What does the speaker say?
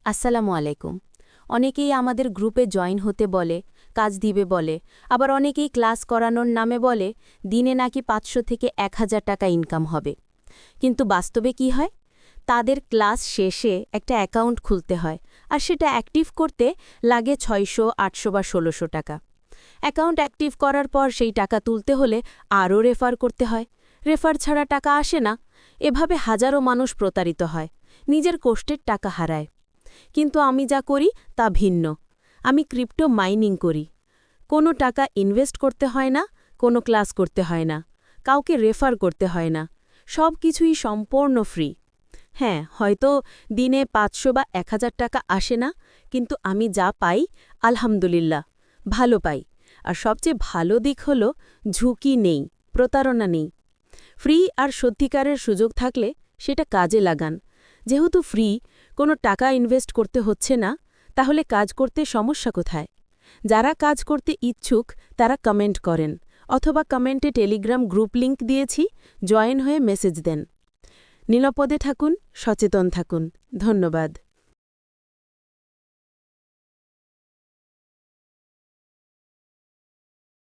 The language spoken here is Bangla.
আসসালামু আলাইকুম। অনেকেই আমাদের গ্রুপে জয়েন হতে বলে, কাজ দিবে বলে, আবার অনেকেই ক্লাস করানোর নামে বলে দিনে নাকি ৫০০ থেকে ১,০০০ টাকা ইনকাম হবে। কিন্তু বাস্তবে কি হয়? তাদের ক্লাস শেষে একটা অ্যাকাউন্ট খুলতে হয়, আর সেটা অ্যাক্টিভ করতে লাগে ৬০০, ৮০০ বা ১৬০০ টাকা। অ্যাকাউন্ট অ্যাক্টিভ করার পর সেই টাকা তুলতে হলে আরও রেফার করতে হয়। রেফার ছাড়া টাকা আসে না। এভাবে হাজারো মানুষ প্রতারিত হয়, নিজের কষ্টের টাকা হারায়। কিন্তু আমি যা করি তা ভিন্ন। আমি ক্রিপ্টো মাইনিং করি। কোনো টাকা ইনভেস্ট করতে হয় না, কোনো ক্লাস করতে হয় না, কাউকে রেফার করতে হয় না। সব কিছুই সম্পূর্ণ ফ্রি। হ্যাঁ, হয়তো দিনে ৫০০ বা ১,০০০ টাকা আসে না, কিন্তু আমি যা পাই আলহামদুলিল্লাহ ভালো পাই। আর সবচেয়ে ভালো দিক হল ঝুঁকি নেই, প্রতারণা নেই। ফ্রি আর সত্যিকারের সুযোগ থাকলে সেটা কাজে লাগান। যেহেতু ফ্রি, কোনো টাকা ইনভেস্ট করতে হচ্ছে না, তাহলে কাজ করতে সমস্যা কোথায়? যারা কাজ করতে ইচ্ছুক তারা কমেন্ট করেন, অথবা কমেন্টে টেলিগ্রাম গ্রুপ লিংক দিয়েছি, জয়েন হয়ে মেসেজ দেন। নিরাপদে থাকুন, সচেতন থাকুন। ধন্যবাদ।